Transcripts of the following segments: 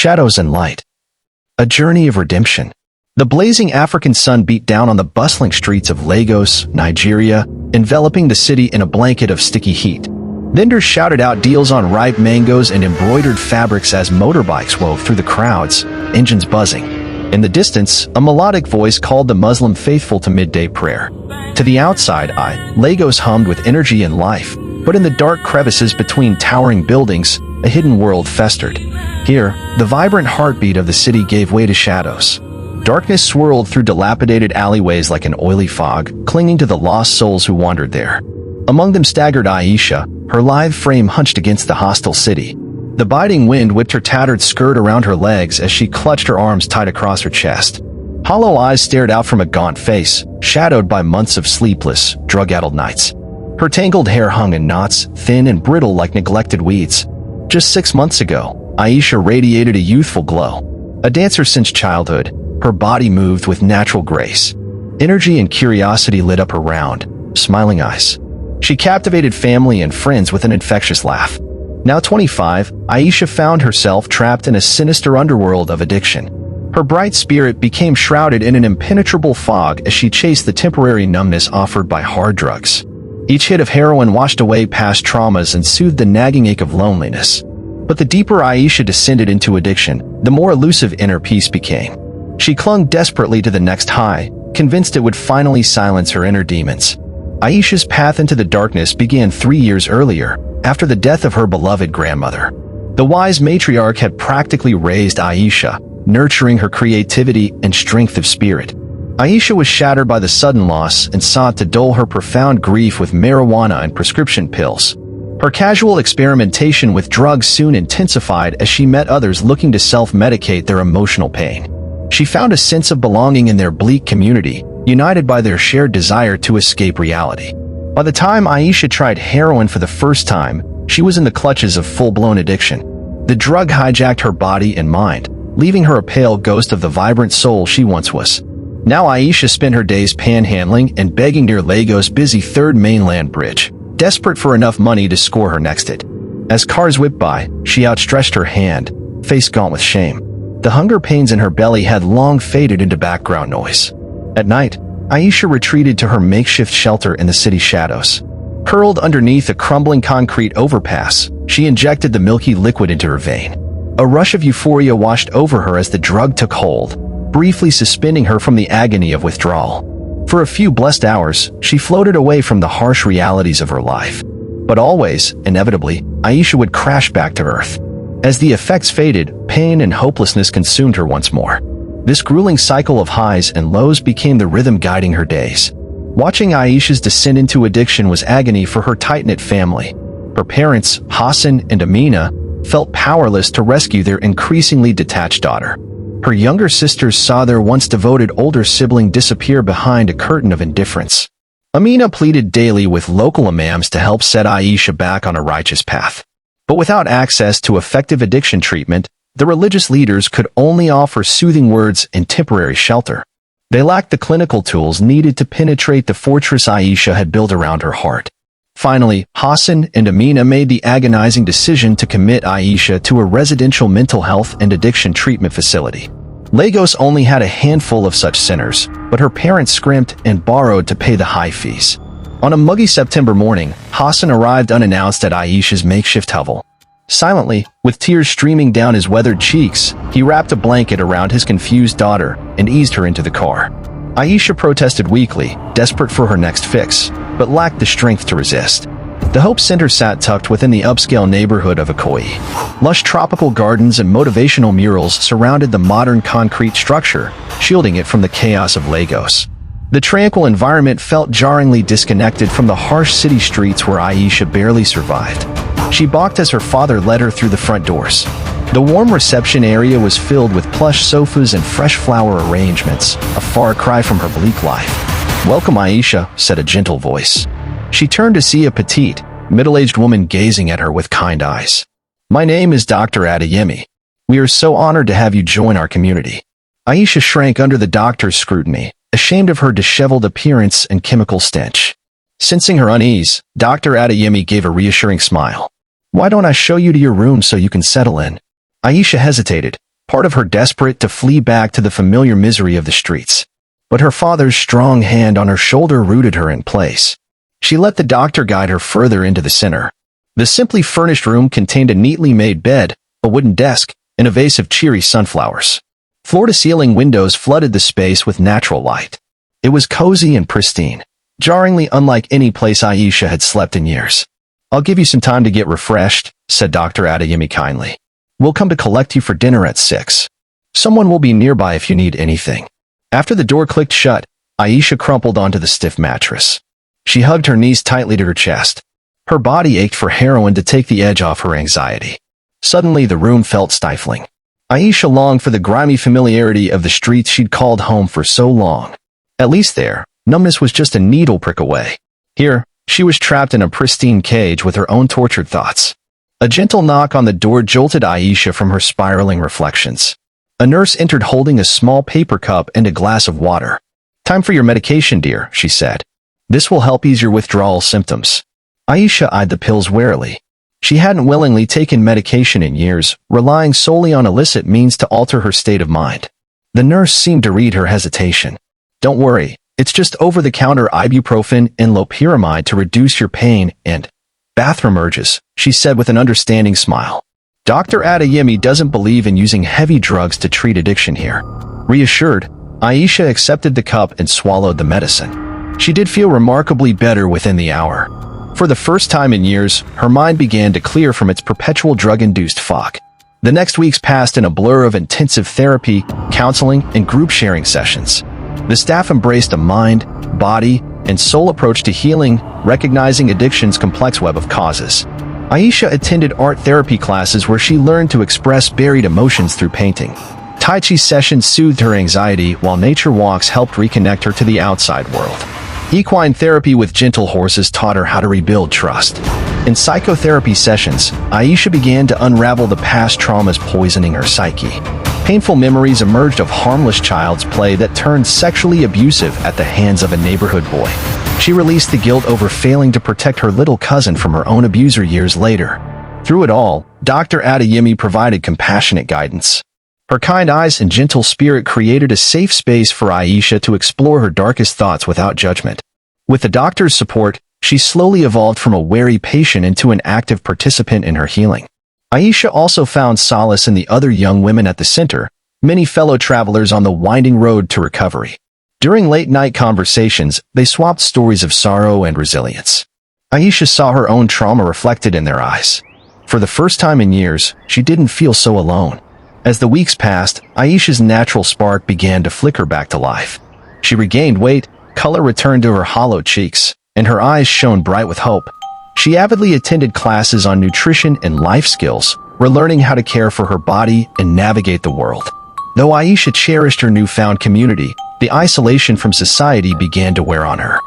Shadows and Light. A Journey of Redemption. The blazing African sun beat down on the bustling streets of Lagos, Nigeria, enveloping the city in a blanket of sticky heat. Vendors shouted out deals on ripe mangoes and embroidered fabrics as motorbikes wove through the crowds, engines buzzing. In the distance, a melodic voice called the Muslim faithful to midday prayer. To the outside eye, Lagos hummed with energy and life, but in the dark crevices between towering buildings, a hidden world festered. Here, the vibrant heartbeat of the city gave way to shadows. Darkness swirled through dilapidated alleyways like an oily fog, clinging to the lost souls who wandered there. Among them staggered Aisha, her lithe frame hunched against the hostile city. The biting wind whipped her tattered skirt around her legs as she clutched her arms tight across her chest. Hollow eyes stared out from a gaunt face, shadowed by months of sleepless, drug-addled nights. Her tangled hair hung in knots, thin and brittle like neglected weeds. Just 6 months ago, Aisha radiated a youthful glow. A dancer since childhood, her body moved with natural grace. Energy and curiosity lit up her round, smiling eyes. She captivated family and friends with an infectious laugh. Now 25, Aisha found herself trapped in a sinister underworld of addiction. Her bright spirit became shrouded in an impenetrable fog as she chased the temporary numbness offered by hard drugs. Each hit of heroin washed away past traumas and soothed the nagging ache of loneliness. But the deeper Aisha descended into addiction, the more elusive inner peace became. She clung desperately to the next high, convinced it would finally silence her inner demons. Aisha's path into the darkness began 3 years earlier, after the death of her beloved grandmother. The wise matriarch had practically raised Aisha, nurturing her creativity and strength of spirit. Aisha was shattered by the sudden loss and sought to dull her profound grief with marijuana and prescription pills. Her casual experimentation with drugs soon intensified as she met others looking to self-medicate their emotional pain. She found a sense of belonging in their bleak community, united by their shared desire to escape reality. By the time Aisha tried heroin for the first time, she was in the clutches of full-blown addiction. The drug hijacked her body and mind, leaving her a pale ghost of the vibrant soul she once was. Now Aisha spent her days panhandling and begging near Lagos' busy Third Mainland Bridge, desperate for enough money to score her next hit. As cars whipped by, she outstretched her hand, face gaunt with shame. The hunger pains in her belly had long faded into background noise. At night, Aisha retreated to her makeshift shelter in the city shadows. Curled underneath a crumbling concrete overpass, she injected the milky liquid into her vein. A rush of euphoria washed over her as the drug took hold, briefly suspending her from the agony of withdrawal. For a few blessed hours, she floated away from the harsh realities of her life. But always, inevitably, Aisha would crash back to earth. As the effects faded, pain and hopelessness consumed her once more. This grueling cycle of highs and lows became the rhythm guiding her days. Watching Aisha's descent into addiction was agony for her tight-knit family. Her parents, Hassan and Amina, felt powerless to rescue their increasingly detached daughter. Her younger sisters saw their once devoted older sibling disappear behind a curtain of indifference. Amina pleaded daily with local imams to help set Aisha back on a righteous path. But without access to effective addiction treatment, the religious leaders could only offer soothing words and temporary shelter. They lacked the clinical tools needed to penetrate the fortress Aisha had built around her heart. Finally, Hassan and Amina made the agonizing decision to commit Aisha to a residential mental health and addiction treatment facility. Lagos only had a handful of such centers, but her parents scrimped and borrowed to pay the high fees. On a muggy September morning, Hassan arrived unannounced at Aisha's makeshift hovel. Silently, with tears streaming down his weathered cheeks, he wrapped a blanket around his confused daughter and eased her into the car. Aisha protested weakly, desperate for her next fix, but lacked the strength to resist. The Hope Center sat tucked within the upscale neighborhood of Ikoyi. Lush tropical gardens and motivational murals surrounded the modern concrete structure, shielding it from the chaos of Lagos. The tranquil environment felt jarringly disconnected from the harsh city streets where Aisha barely survived. She balked as her father led her through the front doors. The warm reception area was filled with plush sofas and fresh flower arrangements, a far cry from her bleak life. "Welcome, Aisha," said a gentle voice. She turned to see a petite, middle-aged woman gazing at her with kind eyes. "My name is Dr. Adeyemi. We are so honored to have you join our community." Aisha shrank under the doctor's scrutiny, ashamed of her disheveled appearance and chemical stench. Sensing her unease, Dr. Adeyemi gave a reassuring smile. "Why don't I show you to your room so you can settle in?" Aisha hesitated, part of her desperate to flee back to the familiar misery of the streets. But her father's strong hand on her shoulder rooted her in place. She let the doctor guide her further into the center. The simply furnished room contained a neatly made bed, a wooden desk, and a vase of cheery sunflowers. Floor-to-ceiling windows flooded the space with natural light. It was cozy and pristine, jarringly unlike any place Aisha had slept in years. "I'll give you some time to get refreshed," said Dr. Adeyemi kindly. "We'll come to collect you for dinner at 6. Someone will be nearby if you need anything." After the door clicked shut, Aisha crumpled onto the stiff mattress. She hugged her knees tightly to her chest. Her body ached for heroin to take the edge off her anxiety. Suddenly, the room felt stifling. Aisha longed for the grimy familiarity of the streets she'd called home for so long. At least there, numbness was just a needle prick away. Here, she was trapped in a pristine cage with her own tortured thoughts. A gentle knock on the door jolted Aisha from her spiraling reflections. A nurse entered holding a small paper cup and a glass of water. "Time for your medication, dear," she said. "This will help ease your withdrawal symptoms." Aisha eyed the pills warily. She hadn't willingly taken medication in years, relying solely on illicit means to alter her state of mind. The nurse seemed to read her hesitation. "Don't worry, it's just over-the-counter ibuprofen and loperamide to reduce your pain and bathroom urges," she said with an understanding smile. "Dr. Adeyemi doesn't believe in using heavy drugs to treat addiction here." Reassured, Aisha accepted the cup and swallowed the medicine. She did feel remarkably better within the hour. For the first time in years, her mind began to clear from its perpetual drug-induced fog. The next weeks passed in a blur of intensive therapy, counseling, and group-sharing sessions. The staff embraced a mind, body, and soul approach to healing, recognizing addiction's complex web of causes. Aisha attended art therapy classes where she learned to express buried emotions through painting. Tai Chi sessions soothed her anxiety, while nature walks helped reconnect her to the outside world. Equine therapy with gentle horses taught her how to rebuild trust. In psychotherapy sessions, Aisha began to unravel the past traumas poisoning her psyche. Painful memories emerged of harmless child's play that turned sexually abusive at the hands of a neighborhood boy. She released the guilt over failing to protect her little cousin from her own abuser years later. Through it all, Dr. Adeyemi provided compassionate guidance. Her kind eyes and gentle spirit created a safe space for Aisha to explore her darkest thoughts without judgment. With the doctor's support, she slowly evolved from a wary patient into an active participant in her healing. Aisha also found solace in the other young women at the center, many fellow travelers on the winding road to recovery. During late-night conversations, they swapped stories of sorrow and resilience. Aisha saw her own trauma reflected in their eyes. For the first time in years, she didn't feel so alone. As the weeks passed, Aisha's natural spark began to flicker back to life. She regained weight, color returned to her hollow cheeks, and her eyes shone bright with hope. She avidly attended classes on nutrition and life skills, relearning how to care for her body and navigate the world. Though Aisha cherished her newfound community, the isolation from society began to wear on her.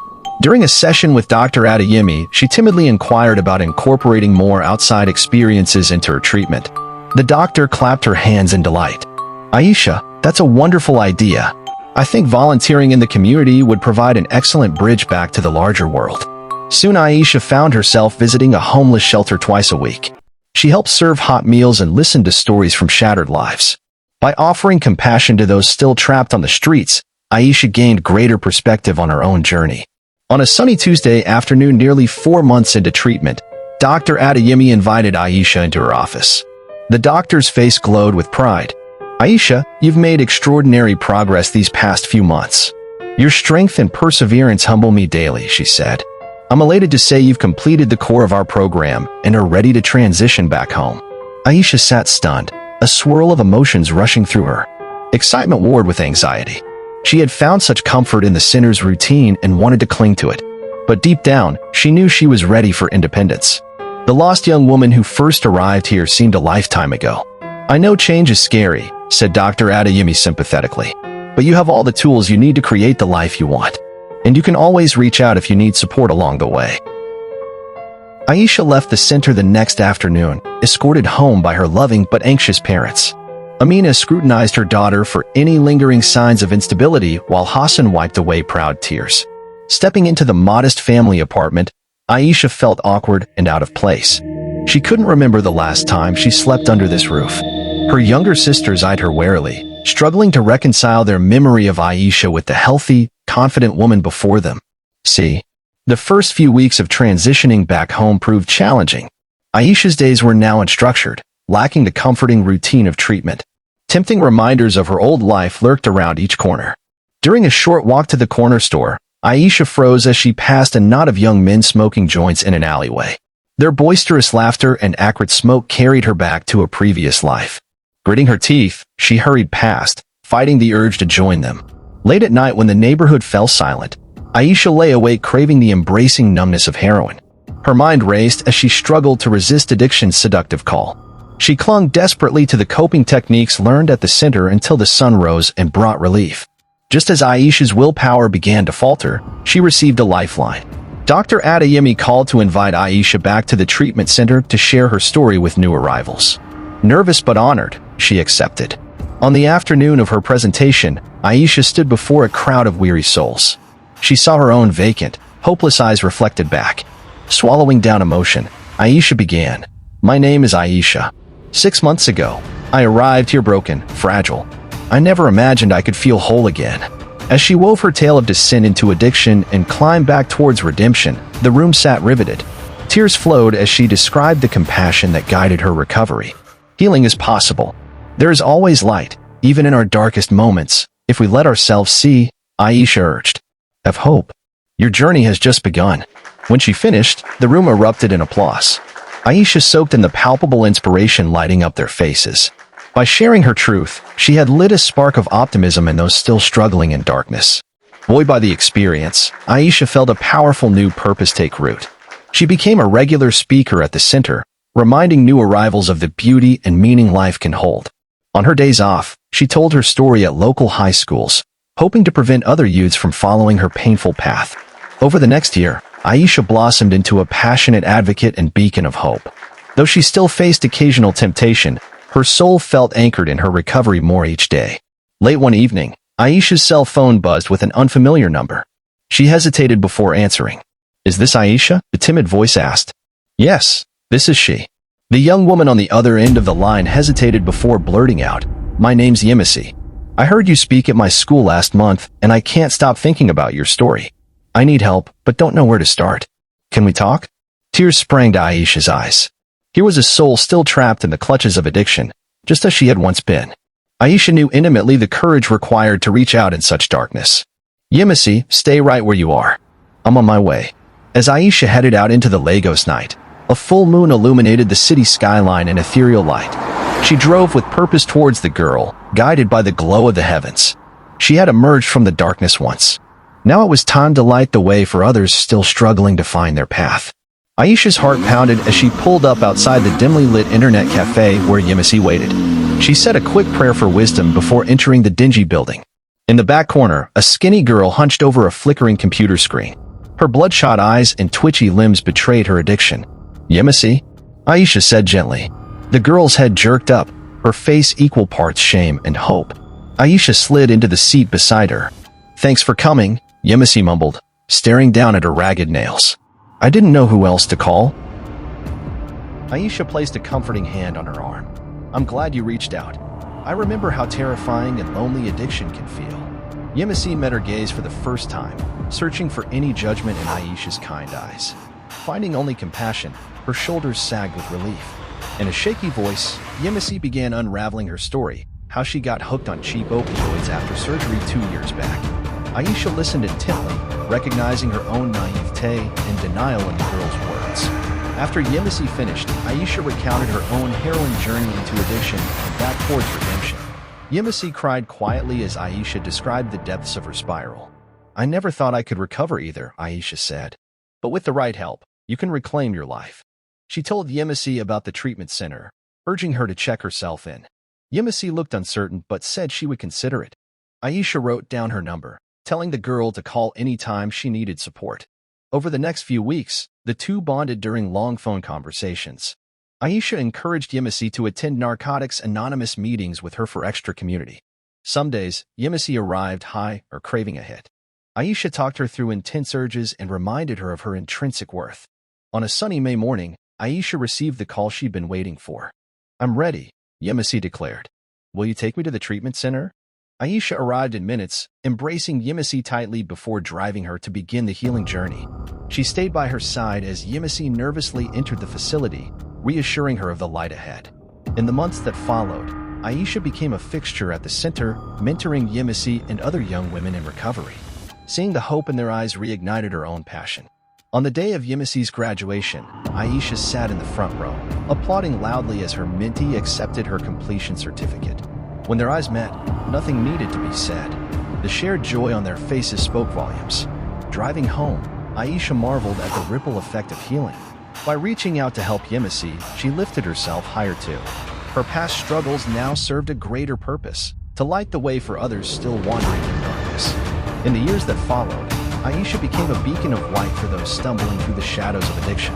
During a session with Dr. Adeyemi, she timidly inquired about incorporating more outside experiences into her treatment. The doctor clapped her hands in delight. "Aisha, that's a wonderful idea. I think volunteering in the community would provide an excellent bridge back to the larger world." Soon Aisha found herself visiting a homeless shelter twice a week. She helped serve hot meals and listened to stories from shattered lives. By offering compassion to those still trapped on the streets, Aisha gained greater perspective on her own journey. On a sunny Tuesday afternoon nearly 4 months into treatment, Dr. Adeyemi invited Aisha into her office. The doctor's face glowed with pride. "Aisha, you've made extraordinary progress these past few months. Your strength and perseverance humble me daily," she said. "I'm elated to say you've completed the core of our program and are ready to transition back home." Aisha sat stunned, a swirl of emotions rushing through her. Excitement warred with anxiety. She had found such comfort in the center's routine and wanted to cling to it. But deep down, she knew she was ready for independence. The lost young woman who first arrived here seemed a lifetime ago. "I know change is scary," said Dr. Adeyemi sympathetically, "but you have all the tools you need to create the life you want. And you can always reach out if you need support along the way." Aisha left the center the next afternoon, escorted home by her loving but anxious parents. Amina scrutinized her daughter for any lingering signs of instability while Hassan wiped away proud tears. Stepping into the modest family apartment, Aisha felt awkward and out of place. She couldn't remember the last time she slept under this roof. Her younger sisters eyed her warily, struggling to reconcile their memory of Aisha with the healthy, confident woman before them. See, the first few weeks of transitioning back home proved challenging. Aisha's days were now unstructured, lacking the comforting routine of treatment. Tempting reminders of her old life lurked around each corner. During a short walk to the corner store, Aisha froze as she passed a knot of young men smoking joints in an alleyway. Their boisterous laughter and acrid smoke carried her back to a previous life. Gritting her teeth, she hurried past, fighting the urge to join them. Late at night when the neighborhood fell silent, Aisha lay awake craving the embracing numbness of heroin. Her mind raced as she struggled to resist addiction's seductive call. She clung desperately to the coping techniques learned at the center until the sun rose and brought relief. Just as Aisha's willpower began to falter, she received a lifeline. Dr. Adeyemi called to invite Aisha back to the treatment center to share her story with new arrivals. Nervous but honored, she accepted. On the afternoon of her presentation, Aisha stood before a crowd of weary souls. She saw her own vacant, hopeless eyes reflected back. Swallowing down emotion, Aisha began. "My name is Aisha. 6 months ago, I arrived here broken, fragile. I never imagined I could feel whole again." As she wove her tale of descent into addiction and climbed back towards redemption, the room sat riveted. Tears flowed as she described the compassion that guided her recovery. Healing is possible. There is always light, even in our darkest moments, if we let ourselves see, Aisha urged. Have hope. Your journey has just begun. When she finished, the room erupted in applause. Aisha soaked in the palpable inspiration lighting up their faces. By sharing her truth, she had lit a spark of optimism in those still struggling in darkness. Buoyed by the experience, Aisha felt a powerful new purpose take root. She became a regular speaker at the center, reminding new arrivals of the beauty and meaning life can hold. On her days off, she told her story at local high schools, hoping to prevent other youths from following her painful path. Over the next year, Aisha blossomed into a passionate advocate and beacon of hope. Though she still faced occasional temptation, her soul felt anchored in her recovery more each day. Late one evening, Aisha's cell phone buzzed with an unfamiliar number. She hesitated before answering. "Is this Aisha?" the timid voice asked. "Yes, this is she." The young woman on the other end of the line hesitated before blurting out, "My name's Yemisi. I heard you speak at my school last month, and I can't stop thinking about your story. I need help, but don't know where to start. Can we talk?" Tears sprang to Aisha's eyes. Here was a soul still trapped in the clutches of addiction, just as she had once been. Aisha knew intimately the courage required to reach out in such darkness. "Yemisi, stay right where you are. I'm on my way." As Aisha headed out into the Lagos night, a full moon illuminated the city skyline in ethereal light. She drove with purpose towards the girl, guided by the glow of the heavens. She had emerged from the darkness once. Now it was time to light the way for others still struggling to find their path. Aisha's heart pounded as she pulled up outside the dimly lit internet cafe where Yemisi waited. She said a quick prayer for wisdom before entering the dingy building. In the back corner, a skinny girl hunched over a flickering computer screen. Her bloodshot eyes and twitchy limbs betrayed her addiction. "Yemisi?" Aisha said gently. The girl's head jerked up, her face equal parts shame and hope. Aisha slid into the seat beside her. "Thanks for coming," Yemisi mumbled, staring down at her ragged nails. "I didn't know who else to call." Aisha placed a comforting hand on her arm. "I'm glad you reached out. I remember how terrifying and lonely addiction can feel." Yemisi met her gaze for the first time, searching for any judgment in Aisha's kind eyes. Finding only compassion, her shoulders sagged with relief. In a shaky voice, Yemisi began unraveling her story, how she got hooked on cheap opioids after surgery 2 years back. Aisha listened intently, recognizing her own naivete and denial in the girl's words. After Yemisi finished, Aisha recounted her own heroin journey into addiction and back towards redemption. Yemisi cried quietly as Aisha described the depths of her spiral. "I never thought I could recover either," Aisha said. "But with the right help, you can reclaim your life." She told Yemisi about the treatment center, urging her to check herself in. Yemisi looked uncertain but said she would consider it. Aisha wrote down her number, telling the girl to call any time she needed support. Over the next few weeks, the two bonded during long phone conversations. Aisha encouraged Yemisi to attend Narcotics Anonymous meetings with her for extra community. Some days, Yemisi arrived high or craving a hit. Aisha talked her through intense urges and reminded her of her intrinsic worth. On a sunny May morning, Aisha received the call she'd been waiting for. "I'm ready," Yemisi declared. Will you take me to the treatment center? Aisha arrived in minutes, embracing Yemisi tightly before driving her to begin the healing journey. She stayed by her side as Yemisi nervously entered the facility, reassuring her of the light ahead. In the months that followed, Aisha became a fixture at the center, mentoring Yemisi and other young women in recovery. Seeing the hope in their eyes reignited her own passion. On the day of Yemisi's graduation, Aisha sat in the front row, applauding loudly as her mentee accepted her completion certificate. When their eyes met, nothing needed to be said. The shared joy on their faces spoke volumes. Driving home, Aisha marveled at the ripple effect of healing. By reaching out to help Yemisi, she lifted herself higher too. Her past struggles now served a greater purpose, to light the way for others still wandering in darkness. In the years that followed, Aisha became a beacon of light for those stumbling through the shadows of addiction.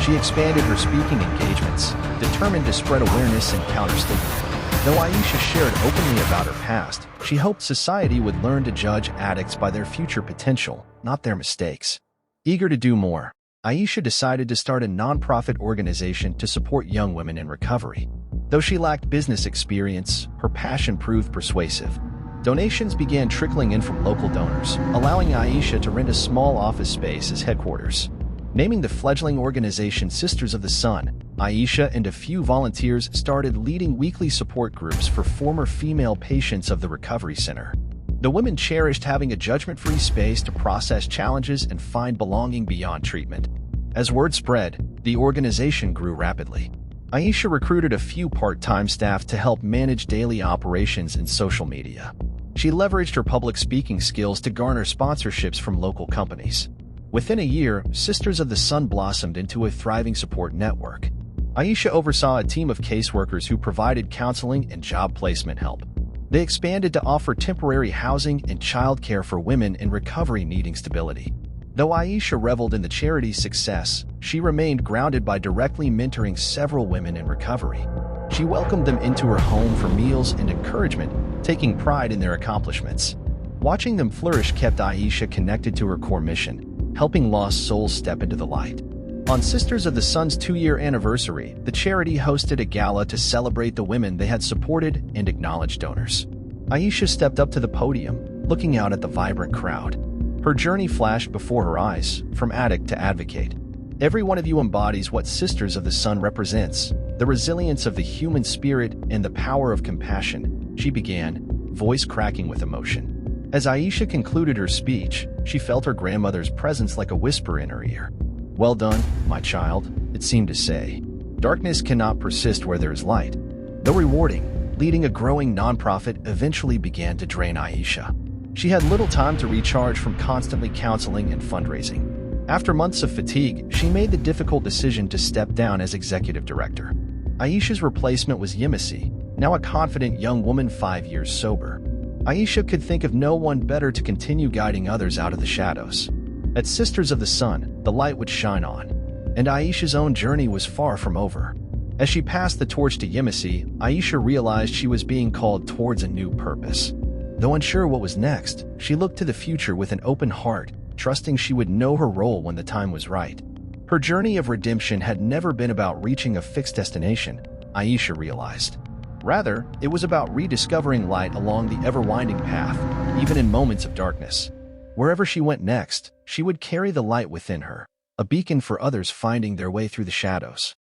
She expanded her speaking engagements, determined to spread awareness and counter stigma. Though Aisha shared openly about her past, she hoped society would learn to judge addicts by their future potential, not their mistakes. Eager to do more, Aisha decided to start a nonprofit organization to support young women in recovery. Though she lacked business experience, her passion proved persuasive. Donations began trickling in from local donors, allowing Aisha to rent a small office space as headquarters. Naming the fledgling organization Sisters of the Sun, Aisha and a few volunteers started leading weekly support groups for former female patients of the recovery center. The women cherished having a judgment-free space to process challenges and find belonging beyond treatment. As word spread, the organization grew rapidly. Aisha recruited a few part-time staff to help manage daily operations and social media. She leveraged her public speaking skills to garner sponsorships from local companies. Within a year, Sisters of the Sun blossomed into a thriving support network. Aisha oversaw a team of caseworkers who provided counseling and job placement help. They expanded to offer temporary housing and childcare for women in recovery needing stability. Though Aisha reveled in the charity's success, she remained grounded by directly mentoring several women in recovery. She welcomed them into her home for meals and encouragement, taking pride in their accomplishments. Watching them flourish kept Aisha connected to her core mission, helping lost souls step into the light. On Sisters of the Sun's 2-year anniversary, the charity hosted a gala to celebrate the women they had supported and acknowledge donors. Aisha stepped up to the podium, looking out at the vibrant crowd. Her journey flashed before her eyes, from addict to advocate. Every one of you embodies what Sisters of the Sun represents, the resilience of the human spirit and the power of compassion, she began, voice cracking with emotion. As Aisha concluded her speech, she felt her grandmother's presence like a whisper in her ear. Well done, my child, it seemed to say. Darkness cannot persist where there is light. Though rewarding, leading a growing nonprofit eventually began to drain Aisha. She had little time to recharge from constantly counseling and fundraising. After months of fatigue, she made the difficult decision to step down as executive director. Aisha's replacement was Yemisi, now a confident young woman 5 years sober. Aisha could think of no one better to continue guiding others out of the shadows. At Sisters of the Sun, the light would shine on, and Aisha's own journey was far from over. As she passed the torch to Yemisi, Aisha realized she was being called towards a new purpose. Though unsure what was next, she looked to the future with an open heart, trusting she would know her role when the time was right. Her journey of redemption had never been about reaching a fixed destination, Aisha realized. Rather, it was about rediscovering light along the ever-winding path, even in moments of darkness. Wherever she went next, she would carry the light within her, a beacon for others finding their way through the shadows.